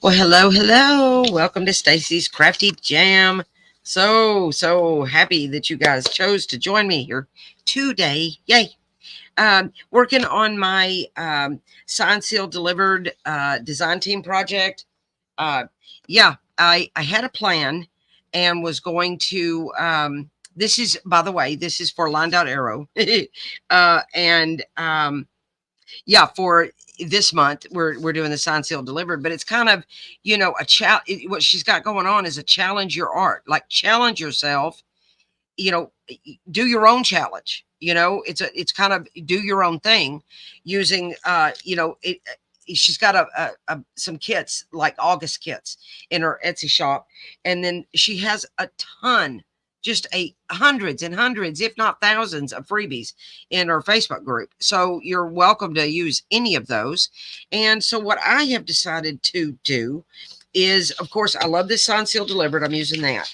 Well, hello, hello. Welcome to Stacy's Crafty Jam. So happy that you guys chose to join me here today. Yay. Working on my sign seal delivered design team project. Uh, yeah, I had a plan and was going to, this is, by the way, this is for LineDotArrow. And yeah, for this month we're doing the sign seal delivered, but it's kind of, a challenge. What she's got going on is a challenge your art, like challenge yourself, you know do your own challenge. It's kind of do your own thing using she's got some kits, like August kits, in her Etsy shop, and then she has a ton, just hundreds and hundreds, if not thousands, of freebies in her Facebook group. So you're welcome to use any of those. And so what I have decided to do is, of course, I love this sign seal delivered. I'm using that.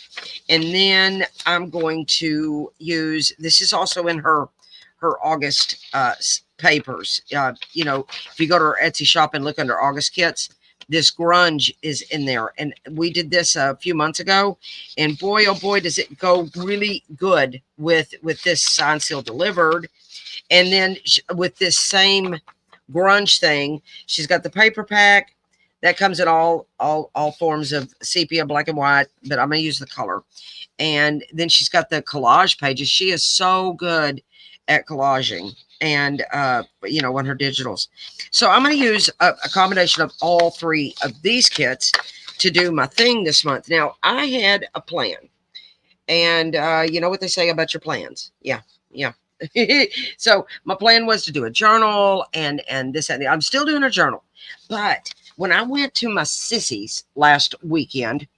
And then I'm going to use, this is also in her August papers. If you go to her Etsy shop and look under August kits, this Grunge is in there. And we did this a few months ago. And boy, oh boy, does it go really good with this sign seal delivered. And then with this same Grunge thing, she's got the paper pack that comes in all forms of sepia, black and white, but I'm going to use the color. And then she's got the collage pages. She is so good at collaging and, on her digitals. So I'm going to use a combination of all three of these kits to do my thing this month. Now, I had a plan. And you know what they say about your plans. Yeah. So my plan was to do a journal and this and that. I'm still doing a journal. But when I went to my sissy's last weekend,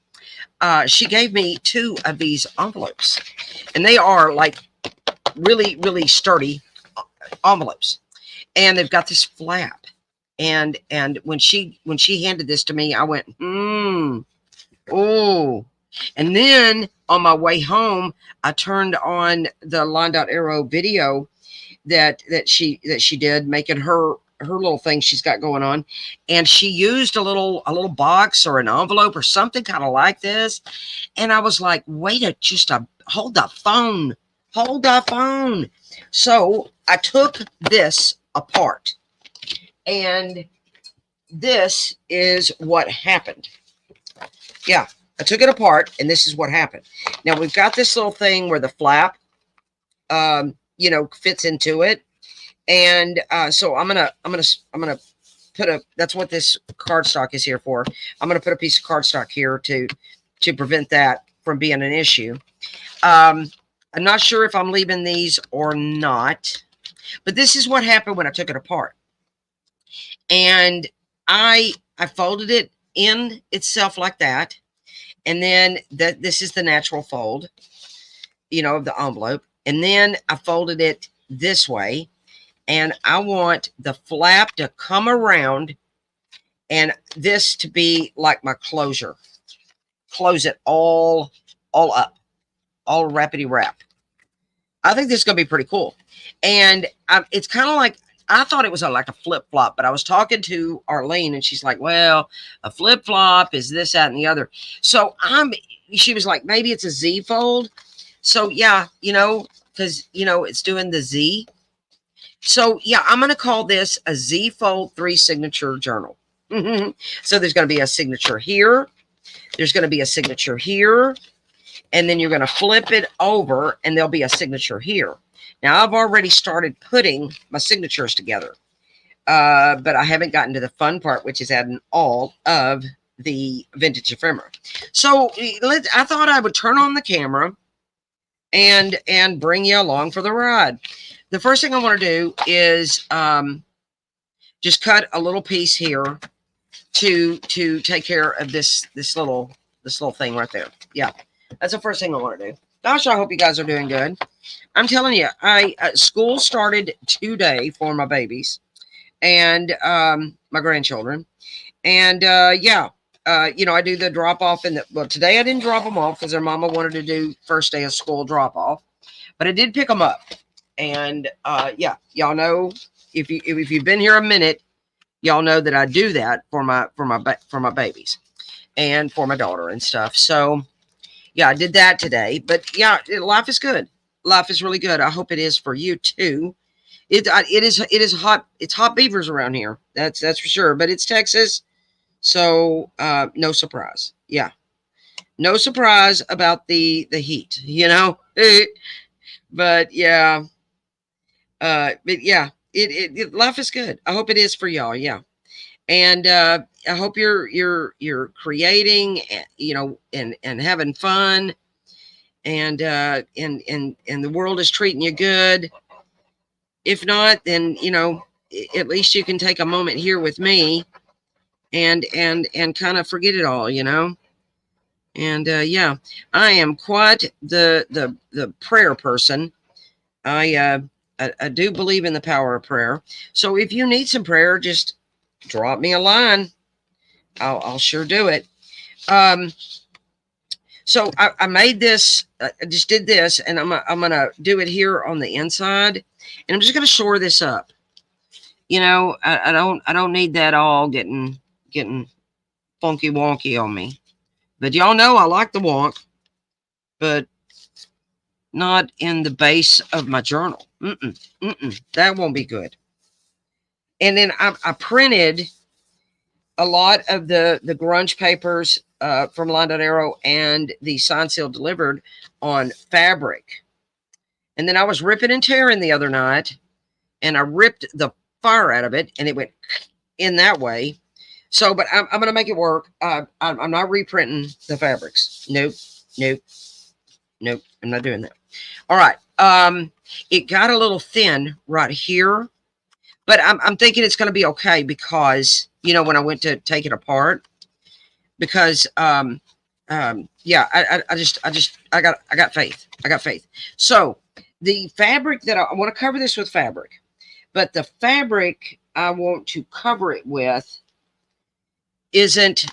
she gave me 2 of these envelopes, and they are like really, really sturdy envelopes, and they've got this flap. And when she handed this to me, I went, oh. And then on my way home, I turned on the LineDotArrow video that she did, making her little thing she's got going on, and she used a little box or an envelope or something kind of like this. And I was like, hold the phone. So I took this apart, and this is what happened. Yeah, I took it apart, and this is what happened. Now we've got this little thing where the flap fits into it. And so I'm gonna put that's what this cardstock is here for. I'm gonna put a piece of cardstock here to prevent that from being an issue. I'm not sure if I'm leaving these or not, but this is what happened when I took it apart. And I folded it in itself like that, and then this is the natural fold, of the envelope, and then I folded it this way. And I want the flap to come around and this to be like my closure. Close it all up, all wrappity wrap. I think this is going to be pretty cool. And it's kind of like, I thought it was like a flip-flop, but I was talking to Arlene, and she's like, well, a flip-flop is this, that, and the other. So she was like, maybe it's a Z fold. So yeah, because, it's doing the Z. So yeah, I'm going to call this a Z Fold 3 signature journal. So there's going to be a signature here. There's going to be a signature here. And then you're going to flip it over, and there'll be a signature here. Now, I've already started putting my signatures together. But I haven't gotten to the fun part, which is adding all of the vintage ephemera. So I thought I would turn on the camera and bring you along for the ride. The first thing I want to do is just cut a little piece here to take care of this little thing right there. Yeah, that's the first thing I want to do. Gosh, I hope you guys are doing good. I'm telling you, school started today for my babies and my grandchildren, and yeah. I do the drop off well, today I didn't drop them off because their mama wanted to do first day of school drop off, but I did pick them up. And yeah, y'all know, if you've been here a minute, y'all know that I do that for my babies. and for my daughter and stuff. So yeah, I did that today. But yeah, life is good. Life is really good. I hope it is for you too. It is hot. It's hot beavers around here. That's for sure. But it's Texas, so no surprise. Yeah, no surprise about the heat. But yeah, life is good. I hope it is for y'all. Yeah, and I hope you're creating, and having fun, and the world is treating you good. If not, then at least you can take a moment here with me and kind of forget it all. And yeah, I am quite the prayer person. I do believe in the power of prayer. So if you need some prayer, just drop me a line. I'll sure do it. Um, so I made this. I just did this, and I'm gonna do it here on the inside, and I'm just gonna shore this up. I don't need that all getting funky wonky on me. But y'all know I like the wonk, but not in the base of my journal. That won't be good. And then I printed a lot of the grunge papers from LineDotArrow and the sign seal delivered on fabric. And then I was ripping and tearing the other night, and I ripped the fire out of it, and it went in that way. So, but I'm going to make it work. I'm not reprinting the fabrics. Nope, nope, nope. I'm not doing that. All right. It got a little thin right here, but I'm thinking it's going to be okay because, when I went to take it apart, because, yeah, I got faith. I got faith. So the fabric that I want to cover this with fabric, but the fabric I want to cover it with isn't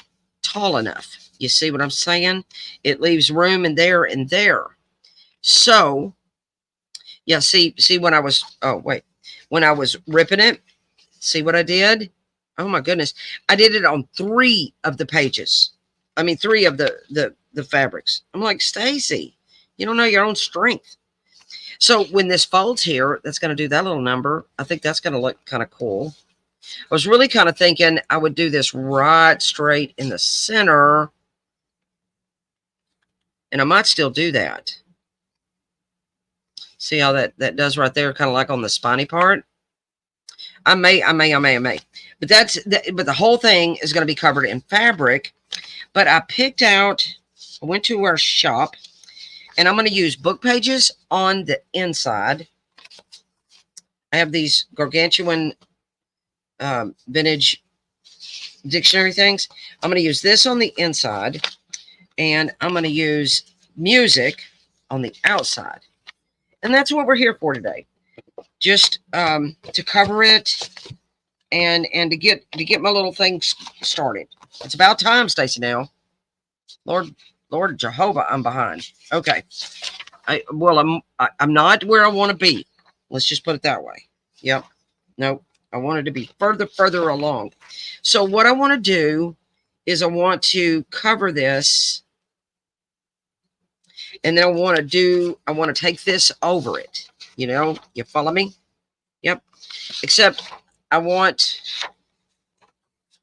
tall enough. You see what I'm saying? It leaves room in there and there. So, yeah, see when I was, oh, wait, when I was ripping it, see what I did? Oh my goodness. I did it on 3 of the pages. I mean, 3 of the fabrics. I'm like, Stacy, you don't know your own strength. So when this folds here, that's going to do that little number. I think that's going to look kind of cool. I was really kind of thinking I would do this right straight in the center. And I might still do that. See how that does right there, kind of like on the spiny part. I may. But but the whole thing is going to be covered in fabric. But I went to our shop, and I'm going to use book pages on the inside. I have these gargantuan vintage dictionary things. I'm going to use this on the inside, and I'm going to use music on the outside. And that's what we're here for today. Just to cover it and to get my little thing started. It's about time, Stacy. Now, Lord Jehovah, I'm behind. Okay, I'm not where I want to be. Let's just put it that way. Yep. No, I wanted to be further along. So what I want to do is I want to cover this, and then I want to take this over it. You follow me? Yep. Except I want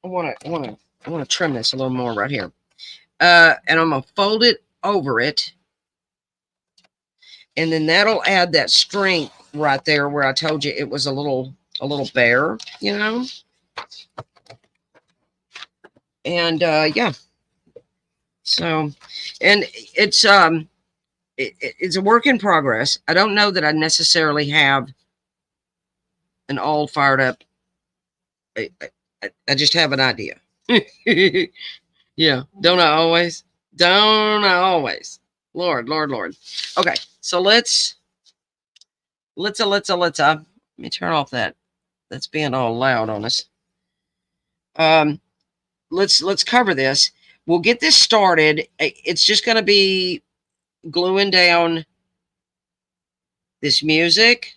to trim this a little more right here. And I'm gonna fold it over it, and then that'll add that strength right there where I told you it was a little bare, And yeah. So, and it's it's a work in progress. I don't know that I necessarily have an all fired up. I just have an idea. Yeah, don't I always? Don't I always? Lord. Okay, so let's let me turn off that. That's being all loud on us. Let's cover this. We'll get this started. It's just going to be gluing down this music,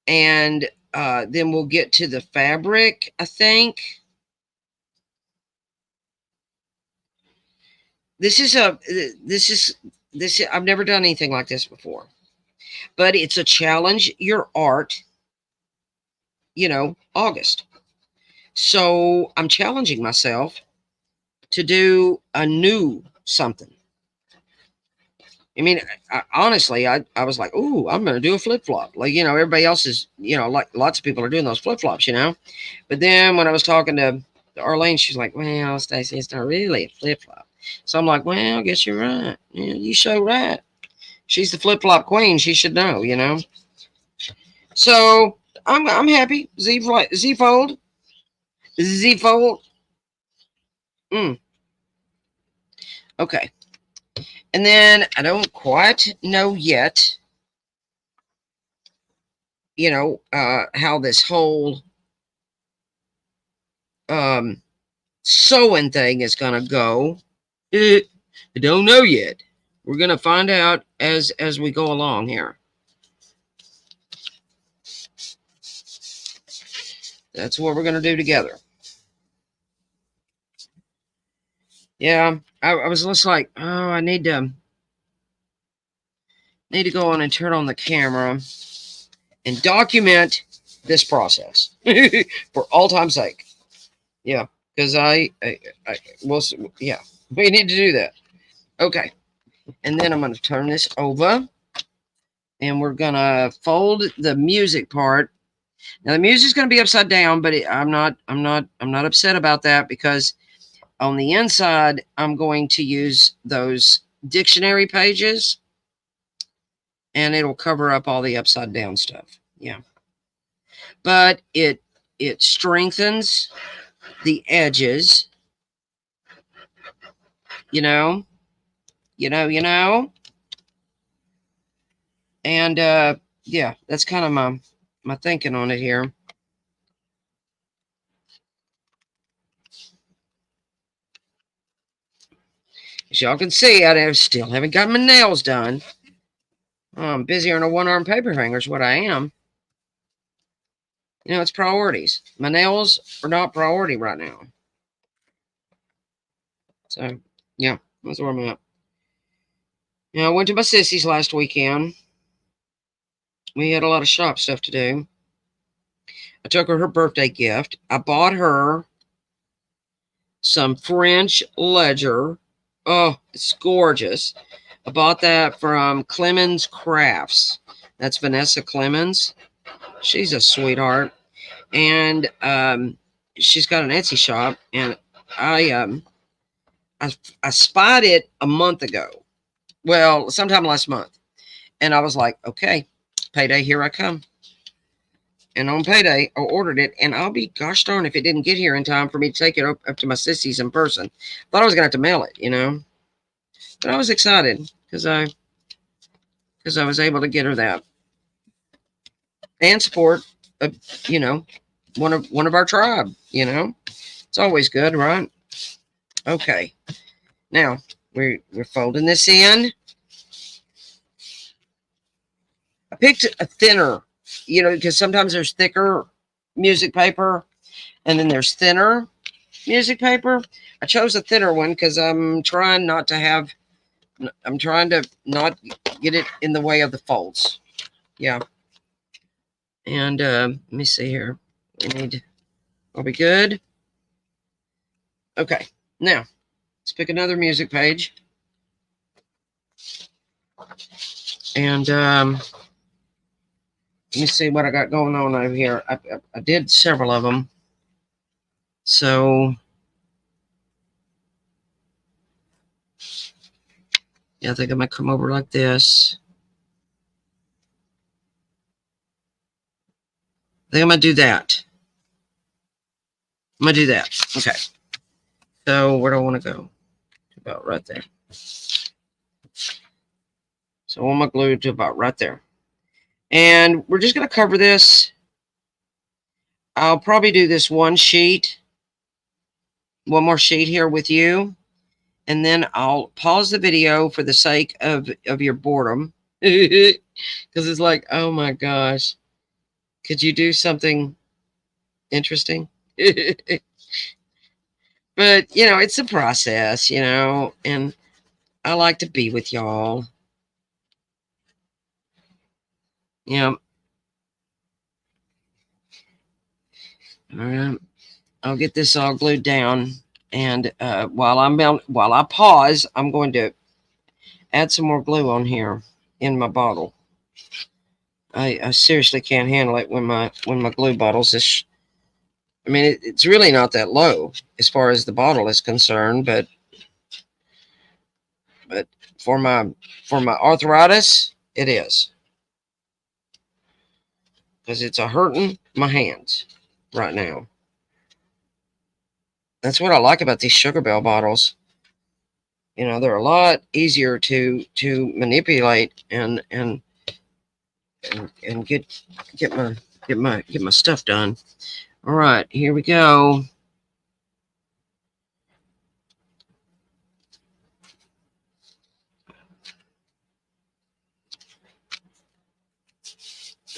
and then we'll get to the fabric, I think. this is I've never done anything like this before, but it's a challenge your art, August. So I'm challenging myself to do a new something. I mean, honestly, I was like, ooh, I'm going to do a flip flop. Like, everybody else is, like lots of people are doing those flip flops, But then when I was talking to Arlene, she's like, well, Stacy, it's not really a flip flop. So I'm like, well, I guess you're right. Yeah, you show right. She's the flip flop queen. She should know. So I'm happy. Z fold. Z fold. Okay. And then I don't quite know yet, how this whole sewing thing is gonna go. I don't know yet. We're gonna find out as we go along here. That's what we're gonna do together. Yeah, I was just like, oh, I need to go on and turn on the camera and document this process for all time's sake. Yeah, because I will. Yeah, we need to do that. Okay, and then I'm going to turn this over, and we're going to fold the music part. Now the music's going to be upside down, but I'm not upset about that, because on the inside I'm going to use those dictionary pages, and it'll cover up all the upside down stuff. Yeah, but it strengthens the edges, you know, and yeah, that's kind of my thinking on it here. As y'all can see, I still haven't got my nails done. I'm busier on a one-arm paper hanger is what I am. It's priorities. My nails are not priority right now. So, yeah, that's where I'm at. I went to my sissy's last weekend. We had a lot of shop stuff to do. I took her birthday gift. I bought her some French ledger. Oh, it's gorgeous. I bought that from Clemens Crafts. That's Vanessa Clemens. She's a sweetheart. And she's got an Etsy shop. And I spied it a month ago. Well, sometime last month. And I was like, okay, payday, here I come. And on payday, I ordered it, and I'll be gosh darn if it didn't get here in time for me to take it up to my sissies in person. Thought I was gonna have to mail it, But I was excited because I was able to get her that and support, you know, one of our tribe. It's always good, right? Okay, now we're folding this in. I picked a thinner, because sometimes there's thicker music paper, and then there's thinner music paper. I chose a thinner one because I'm trying to not get it in the way of the folds. Yeah. And let me see here. Are we good? Okay. Now, let's pick another music page. And let me see what I got going on over here. I did several of them. So, yeah, I think I might come over like this. I think I'm going to do that. I'm going to do that. Okay. So, where do I want to go? About right there. So, I want my glue to about right there. And we're just going to cover this. I'll probably do this one more sheet here with you. And then I'll pause the video for the sake of your boredom. Because it's like, oh my gosh. Could you do something interesting? But, it's a process, and I like to be with y'all. Yeah. All right. I'll get this all glued down. And while I pause, I'm going to add some more glue on here in my bottle. I seriously can't handle it when my glue bottles is. I mean, it's really not that low as far as the bottle is concerned, but for my arthritis, it is, because it's a hurting my hands right now. That's what I like about these Sugar Bell bottles. You know, they're a lot easier to manipulate and get my stuff done. All right, here we go.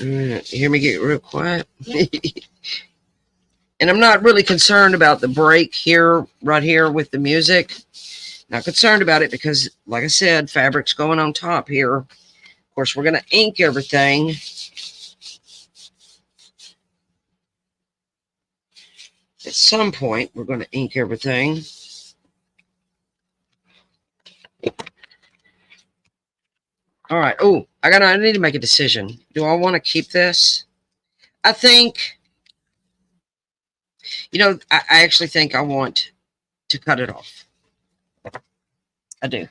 All right, hear me get real quiet. And I'm not really concerned about the break here, right here with the music. Not concerned about it because, like I said, fabric's going on top here. Of course, we're going to ink everything. At some point, we're going to ink everything. All right. Oh, I need to make a decision. Do I want to keep this? I think, I actually think I want to cut it off. I do.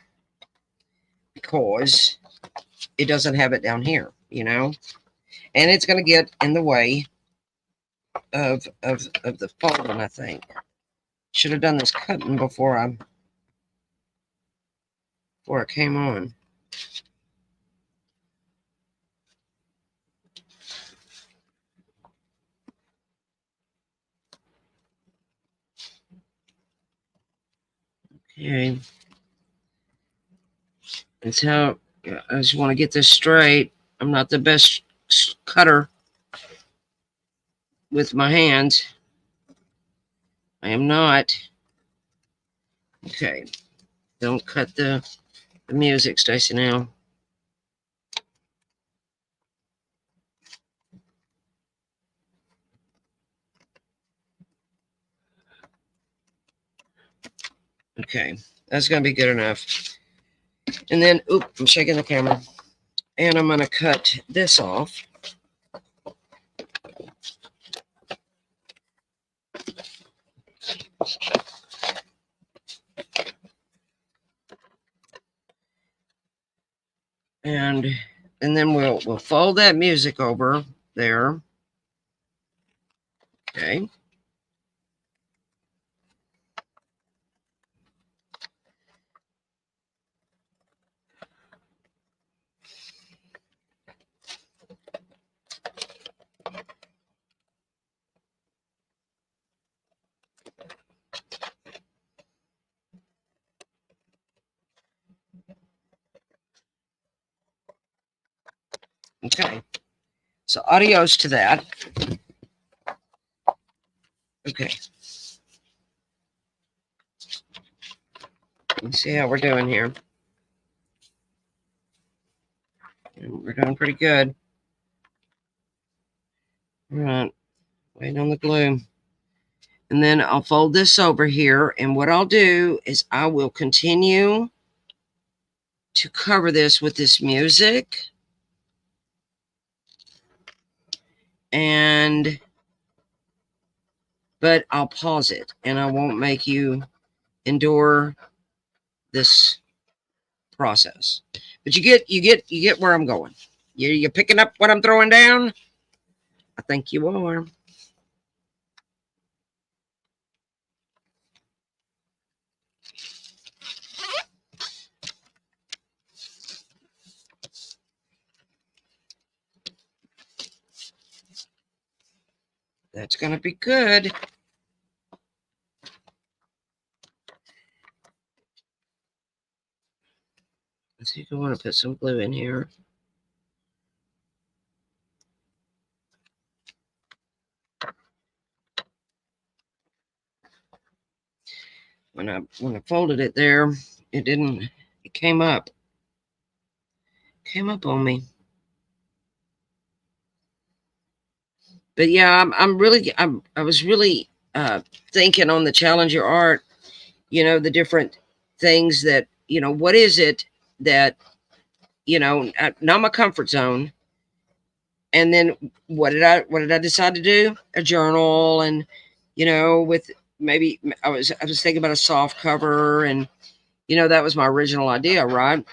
Because it doesn't have it down here, and it's going to get in the way of the folding, I think. Should have done this cutting before I came on. Okay. That's how I just want to get this straight. I'm not the best cutter with my hands. I am not. Okay. Don't cut the music, Stacy, now. Okay. That's going to be good enough. And then, I'm shaking the camera. And I'm going to cut this off. And then we'll fold that music over there. Okay. Okay. So adios to that. Okay. Let's see how we're doing here. We're doing pretty good. All right. Waiting on the glue. And then I'll fold this over here. And what I'll do is I will continue to cover this with this music. But I'll pause it and I won't make you endure this process. But you get where I'm going. You're picking up what I'm throwing down? I think you are. That's going to be good. I think I want to put some glue in here. When I folded it there, it came up on me. But yeah, I was really thinking on the Challenger art, you know, the different things that, you know, what is it that, you know, not my comfort zone. And then what did I decide to do? A journal, and, you know, with maybe I was thinking about a soft cover, and, you know, that was my original idea, right?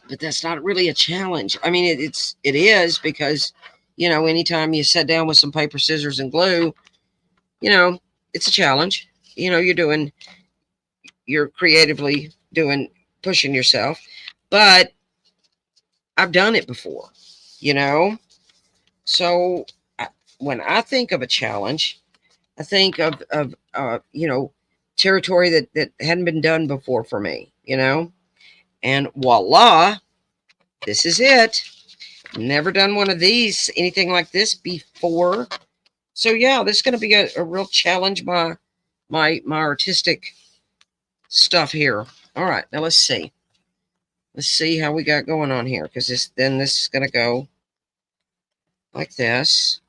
But that's not really a challenge. I mean, it is, because, you know, anytime you sit down with some paper, scissors, and glue, you know, it's a challenge. You know, you're creatively pushing yourself. But I've done it before, you know. So when I think of a challenge, I think of you know, territory that hadn't been done before for me, you know. And voila, this is it. Never done one of these, anything like this before. So yeah, this is going to be a real challenge, my artistic stuff here. All right, now let's see. Let's see how we got going on here, because this is going to go like this.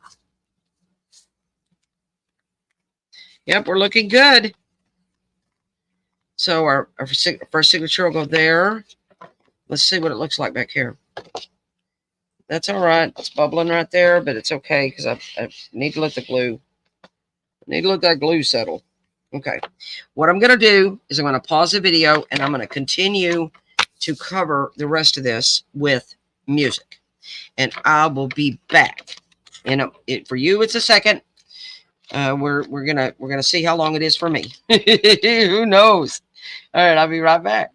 Yep, we're looking good. So our first signature will go there. Let's see what it looks like back here. That's all right. It's bubbling right there, but it's okay, because I need to let the glue, that glue settle. Okay. What I'm going to do is I'm going to pause the video, and I'm going to continue to cover the rest of this with music. And I will be back. And for you, it's a second. We're gonna see how long it is for me. Who knows? All right, I'll be right back.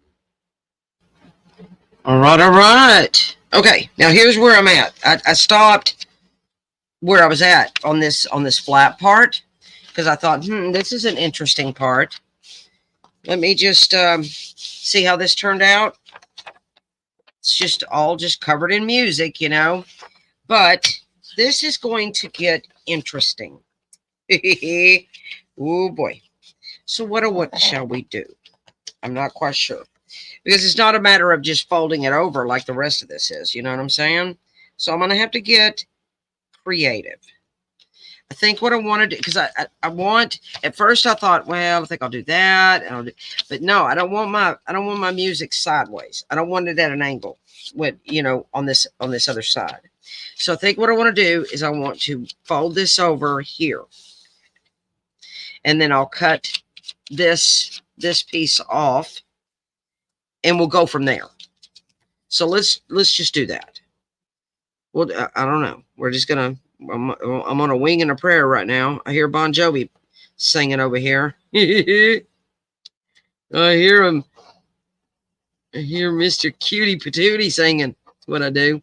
All right. Okay, now here's where I'm at. I stopped where I was at on this flat part, because I thought, this is an interesting part. Let me just see how this turned out. It's just all covered in music, you know. But this is going to get interesting. Oh boy. So what shall we do? I'm not quite sure, because it's not a matter of just folding it over like the rest of this is. You know what I'm saying? So I'm going to have to get creative. I think what I want to do, because I want, at first I thought, well, I think I'll do that. But no, I don't want my music sideways. I don't want it at an angle with, you know, on this other side. So I think what I want to do is I want to fold this over here. And then I'll cut this piece off, and we'll go from there. So let's just do that. Well, I don't know. We're just gonna. I'm on a wing and a prayer right now. I hear Bon Jovi singing over here. I hear him. I hear Mr. Cutie Patootie singing. That's what I do.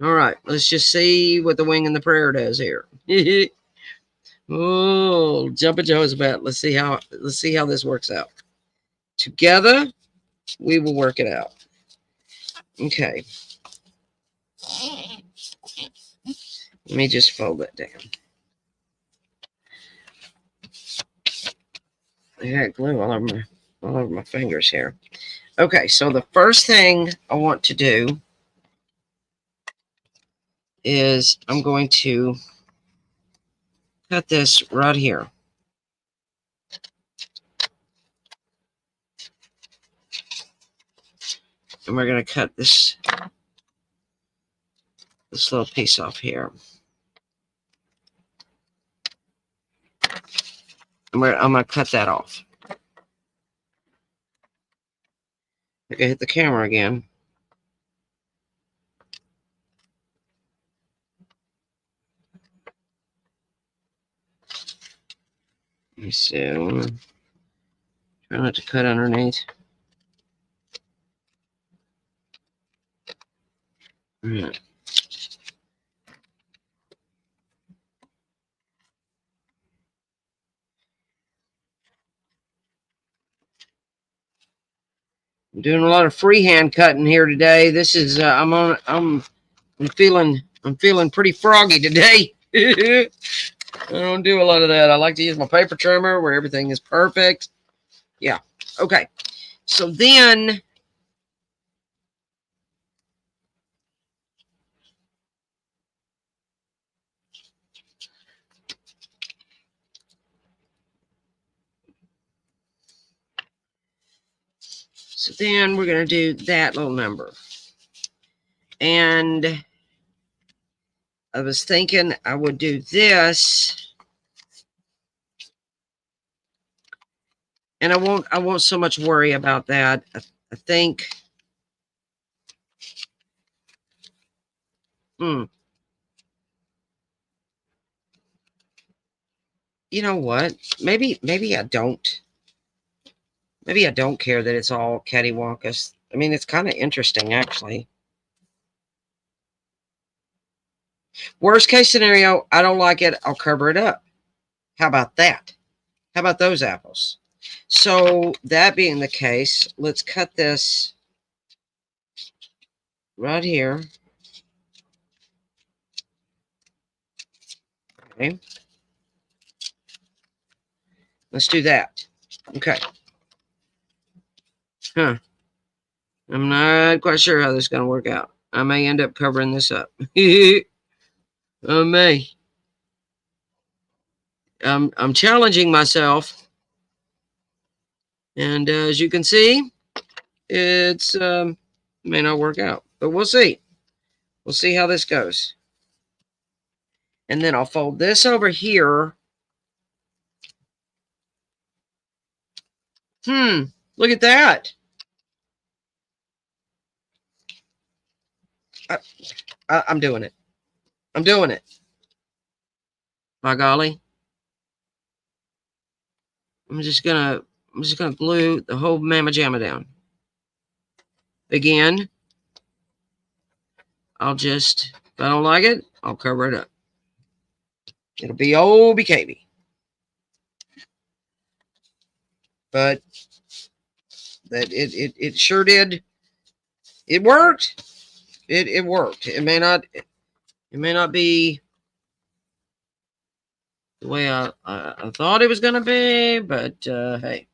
All right, let's just see what the wing and the prayer does here. Oh, jumping Jehoshaphat. Let's see how this works out. Together, we will work it out. Okay. Let me just fold that down. I got glue all over my fingers here. Okay, so the first thing I want to do is I'm going to cut this right here. And we're going to cut this little piece off here. And I'm going to cut that off. I can hit the camera again. So, try not to cut underneath. All right. I'm doing a lot of freehand cutting here today. This is I'm feeling pretty froggy today. I don't do a lot of that. I like to use my paper trimmer where everything is perfect. Yeah. Okay. So then So then we're going to do that little number. And I was thinking I would do this. And I won't so much worry about that. I think you know what? Maybe I don't. Maybe I don't care that it's all cattywampus. I mean, it's kind of interesting, actually. Worst case scenario, I don't like it. I'll cover it up. How about that? How about those apples? So that being the case, let's cut this right here. Okay. Let's do that. Okay. Huh. I'm not quite sure how this is going to work out. I may end up covering this up. I may. I'm challenging myself. And as you can see, it's may not work out. But we'll see. We'll see how this goes. And then I'll fold this over here. Look at that. I'm doing it. I'm doing it. By golly. I'm just gonna glue the whole mamma jamma down. Again, I'll just, if I don't like it, I'll cover it up. It'll be old BKB. But that it sure did. It worked. It worked. It may not be the way I thought it was gonna be, but hey.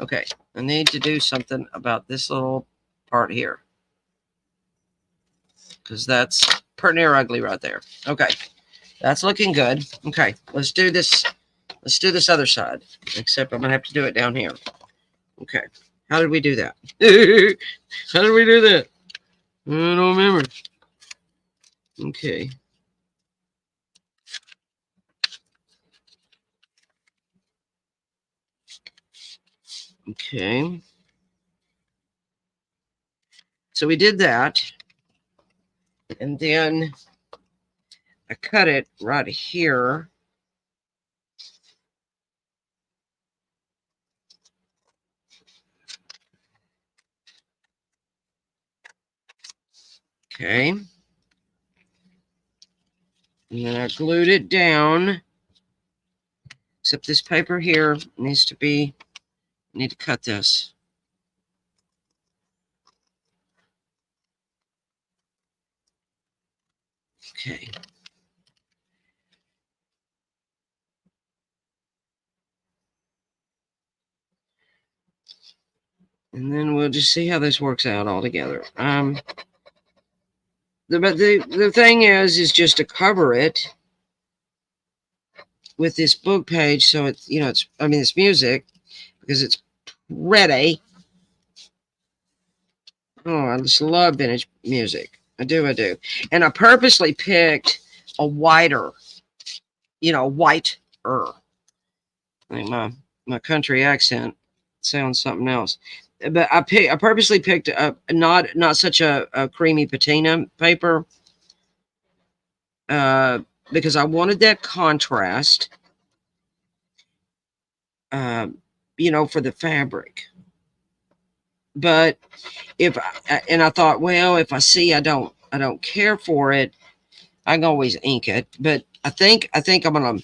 Okay, I need to do something about this little part here, because that's pretty near ugly right there. Okay, that's looking good. Okay, let's do this. Let's do this other side, except I'm gonna have to do it down here. Okay, how did we do that? How did we do that? I don't remember. Okay. Okay. So we did that. And then I cut it right here. Okay. And then I glued it down. Except this paper here needs to be, I need to cut this. Okay. And then we'll just see how this works out all together. The thing is just to cover it with this book page, so it's, you know, it's music, because it's ready. Oh, I just love vintage music. I do. And I purposely picked a whiter, whiter. I mean, my country accent sounds something else. But I purposely picked not such a creamy patina paper, because I wanted that contrast, for the fabric. But I thought, well, if I see I don't care for it, I can always ink it. But I think I'm gonna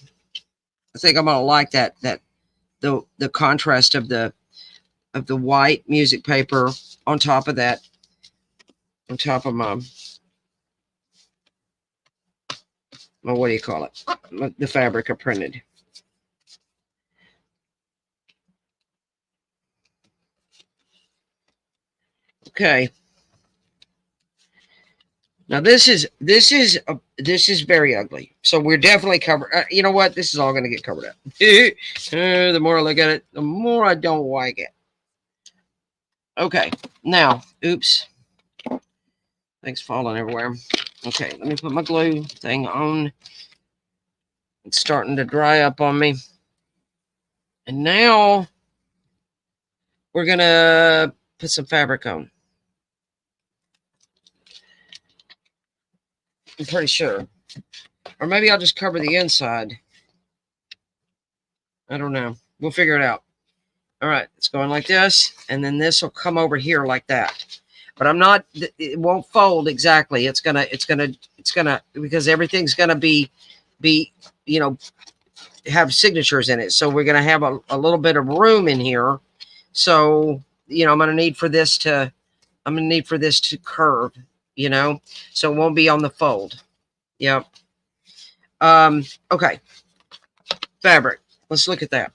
like that the contrast of the white music paper on top of that, on top of my what do you call it? The fabric I printed. Okay. Now this is very ugly. So we're definitely covered. You know what? This is all going to get covered up. The more I look at it, the more I don't like it. Okay, now, oops. Things falling everywhere. Okay, let me put my glue thing on. It's starting to dry up on me. And now we're going to put some fabric on. I'm pretty sure. Or maybe I'll just cover the inside. I don't know. We'll figure it out. All right, it's going like this. And then this will come over here like that. But I'm not, it won't fold exactly. It's gonna, because everything's gonna be, you know, have signatures in it. So we're gonna have a little bit of room in here. So, you know, I'm gonna need for this to curve, you know, so it won't be on the fold. Yep. Okay. Fabric. Let's look at that.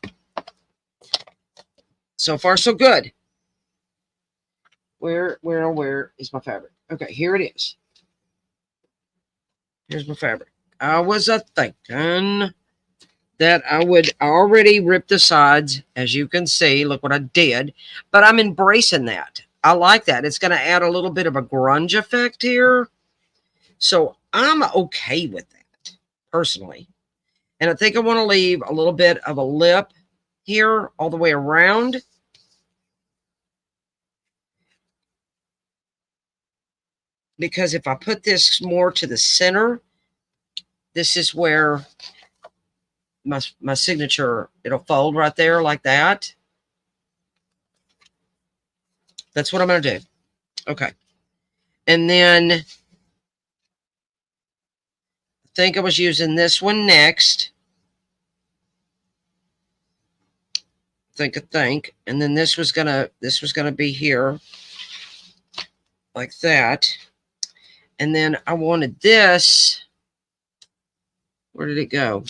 So far, so good. Where is my fabric? Okay, here it is. Here's my fabric. I was thinking that I would already rip the sides, as you can see. Look what I did. But I'm embracing that. I like that. It's going to add a little bit of a grunge effect here. So I'm okay with that, personally. And I think I want to leave a little bit of a lip here all the way around. Because if I put this more to the center, this is where my signature, it'll fold right there like that. That's what I'm going to do. Okay. And then I think I was using this one next. I think. And then this was gonna be here like that. And then I wanted this. Where did it go?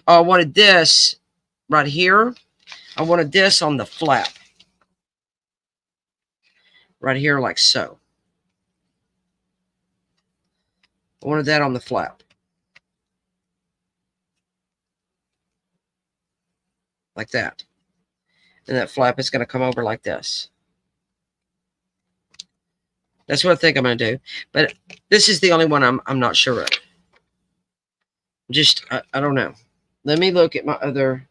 Oh, I wanted this right here. I wanted this on the flap. Right here, like so. I wanted that on the flap. Like that. And that flap is going to come over like this. That's what I think I'm going to do. But this is the only one I'm not sure of. Just, I don't know. Let me look at my other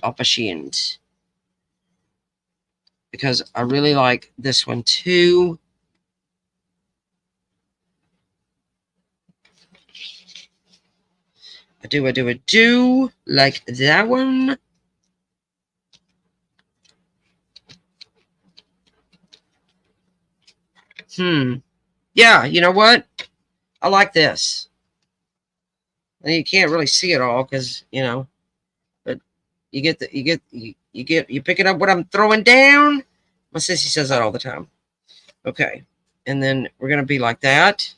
options. Because I really like this one too. I do like that one. Yeah, you know what? I like this. And you can't really see it all because, you know, but you picking up what I'm throwing down. My sissy says that all the time. Okay. And then we're going to be like that.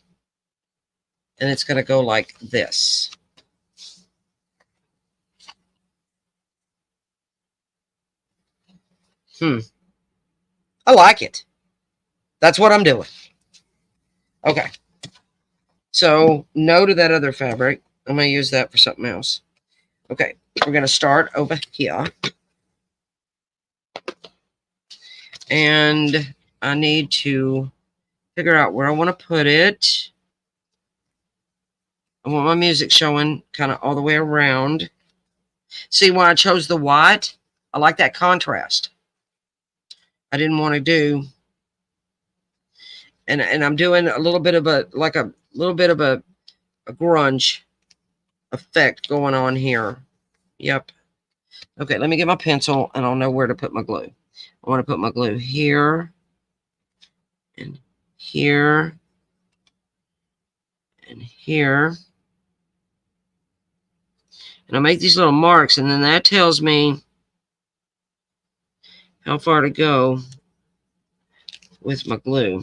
And it's going to go like this. I like it. That's what I'm doing. Okay. So no to that other fabric. I'm going to use that for something else. Okay. We're going to start over here. And I need to figure out where I want to put it. I want my music showing kind of all the way around. See why I chose the white? I like that contrast. I didn't want to do, and I'm doing a little bit of a grunge effect going on here. Yep. Okay, let me get my pencil and I'll know where to put my glue. I want to put my glue here and here and here. And I make these little marks, and then that tells me how far to go with my glue.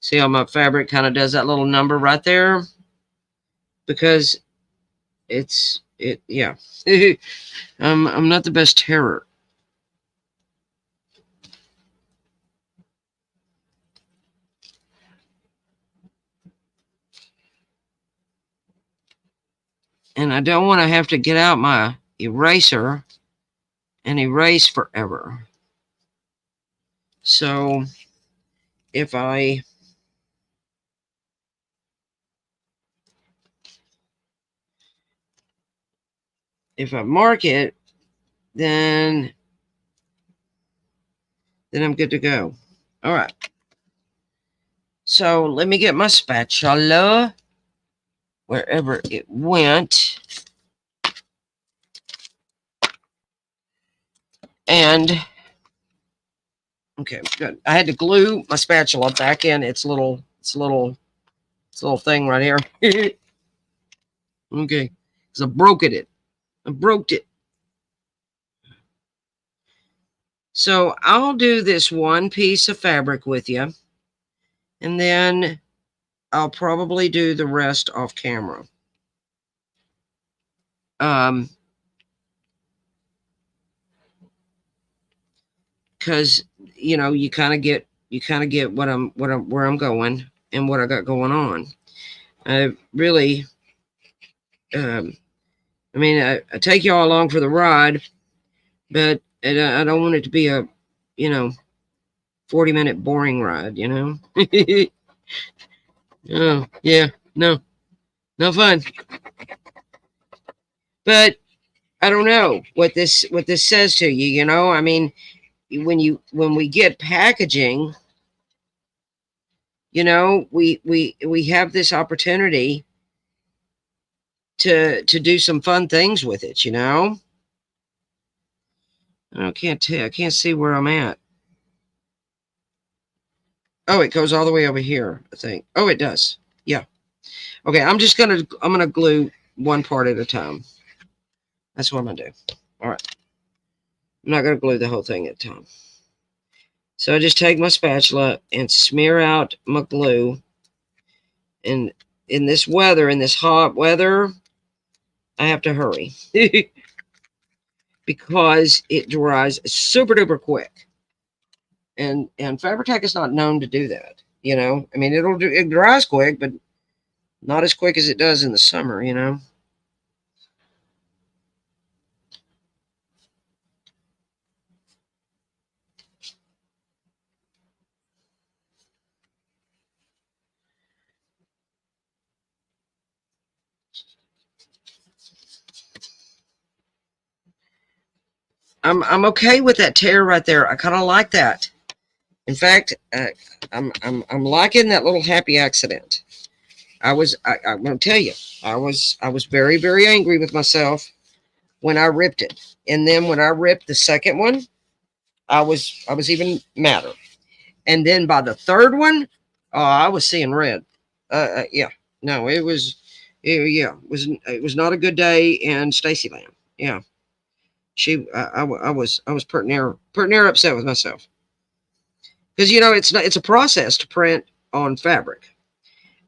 See how my fabric kind of does that little number right there? Because yeah. I'm not the best terror. And I don't want to have to get out my eraser and erase forever. So if I mark it, then I'm good to go. All right. So let me get my spatula wherever it went. And okay, good. I had to glue my spatula back in its little thing right here. Okay, because I broke it. I broke it. So I'll do this one piece of fabric with you, and then I'll probably do the rest off camera. Because you know you kind of get where I'm going and what I got going on. I really, I mean, I take y'all along for the ride, but I don't want it to be a, 40-minute boring ride, Oh, yeah, no fun. But I don't know what this says to you, I mean, when we get packaging, we have this opportunity to do some fun things with it, I can't tell. I can't see where I'm at. Oh, it goes all the way over here, I think. Oh, it does. Yeah. Okay, I'm gonna glue one part at a time. That's what I'm gonna do. All right. I'm not gonna glue the whole thing at a time. So I just take my spatula and smear out my glue. And in this weather, in this hot weather, I have to hurry because it dries super duper quick. And Fabri-Tac is not known to do that. I mean, it dries quick, but not as quick as it does in the summer. I'm okay with that tear right there. I kind of like that. In fact, I'm liking that little happy accident. I'm going to tell you, I was very, very angry with myself when I ripped it, and then when I ripped the second one, I was even madder. And then by the third one, oh, I was seeing red. Yeah, no, it was not a good day in Stacyland. Yeah, I was pretty near upset with myself because it's a process to print on fabric,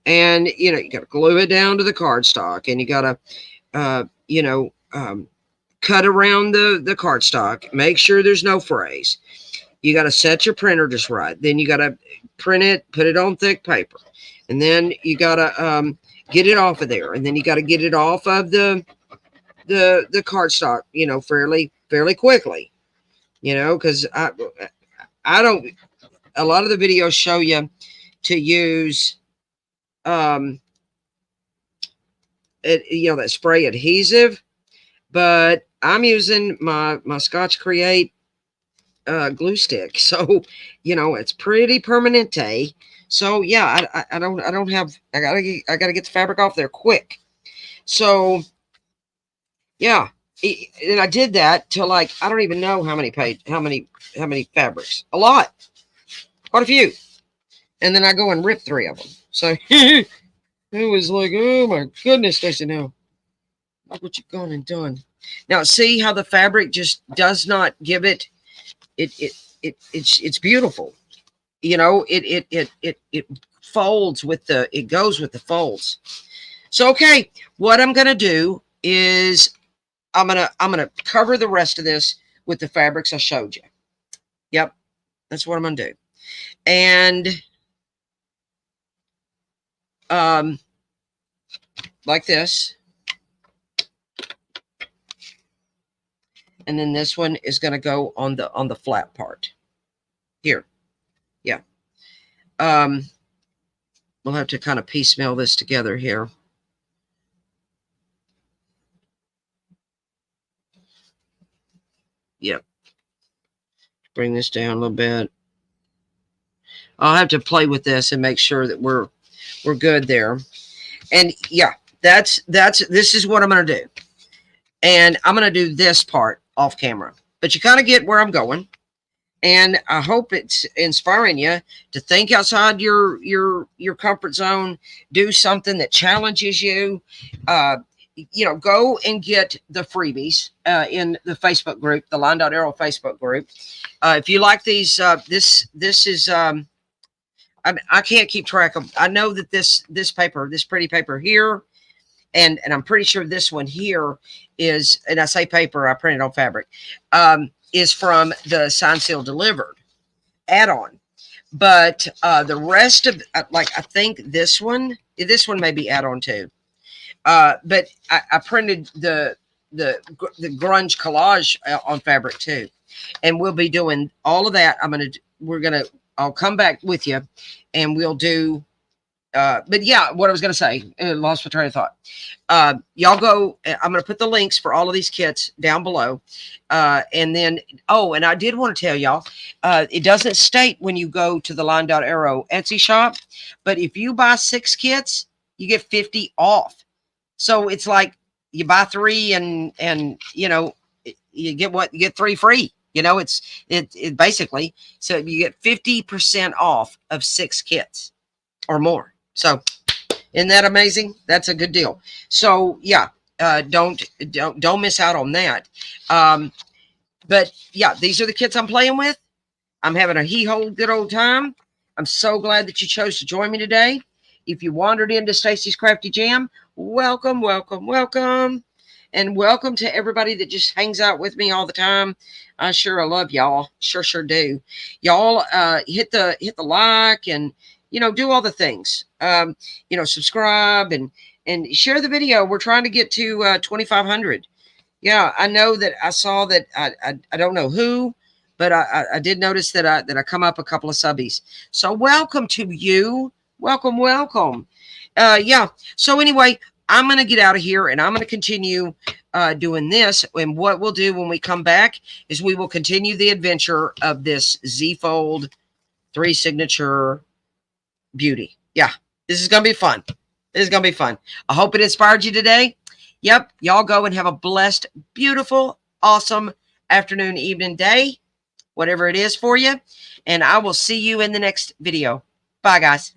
and you got to glue it down to the cardstock, and you got to cut around the cardstock, make sure there's no frays. You got to set your printer just right. Then you got to print it, put it on thick paper, and then you got to get it off of there, and then you got to get it off of the cardstock, fairly quickly, because I don't. A lot of the videos show you to use that spray adhesive, but I'm using my Scotch Create glue stick, so it's pretty permanente. So yeah, I don't have. I gotta get the fabric off there quick. So yeah, and I did that till like I don't even know how many fabrics. A lot, quite a few, and then I go and rip 3 of them. So it was like, oh my goodness, Stacey, no, look what you've gone and done. Now see how the fabric just does not give it. It's beautiful. It folds with it goes with the folds. So okay, what I'm gonna do is I'm gonna cover the rest of this with the fabrics I showed you. Yep, that's what I'm gonna do. And like this. And then this one is going to go on the flat part here. Yeah. We'll have to kind of piecemeal this together here. Yep. Bring this down a little bit. I'll have to play with this and make sure that we're good there. And yeah, this is what I'm going to do. And I'm going to do this part off camera. But you kind of get where I'm going. And I hope it's inspiring you to think outside your comfort zone, do something that challenges you. You know, go and get the freebies in the Facebook group, the LineDotArrow Facebook group. If you like these, this is I can't keep track of. I know that this paper, this pretty paper here, and I'm pretty sure this one here is, and I say paper, I printed on fabric, is from the Sign Seal Delivered add-on. But the rest of, like, I think this one may be add-on too. But I printed the grunge collage on fabric too, and we'll be doing all of that. I'll come back with you, and we'll do. But yeah, what I was gonna say, lost my train of thought. Y'all go. I'm gonna put the links for all of these kits down below, and then and I did want to tell y'all, it doesn't state when you go to the LineDotArrow Etsy shop, but if you buy 6 kits, you get 50 off. So it's like you buy 3 and you know, you get 3 free. You know, it basically, so you get 50% off of 6 kits or more. So isn't that amazing? That's a good deal. So yeah, don't miss out on that. But yeah, these are the kits I'm playing with. I'm having a hee-ho good old time. I'm so glad that you chose to join me today. If you wandered into Stacy's Crafty Jam, welcome, welcome, welcome. And welcome to everybody that just hangs out with me all the time. I love y'all. Sure do. Y'all hit the like and, you know, do all the things. You know, subscribe and share the video. We're trying to get to 2,500. Yeah, I know that I saw that I don't know who, but I did notice that I come up a couple of subbies. So welcome to you. Welcome, welcome. Yeah. So anyway, I'm going to get out of here and I'm going to continue doing this. And what we'll do when we come back is we will continue the adventure of this Z-fold 3 signature beauty. Yeah, this is going to be fun. This is going to be fun. I hope it inspired you today. Yep. Y'all go and have a blessed, beautiful, awesome afternoon, evening, day, whatever it is for you. And I will see you in the next video. Bye, guys.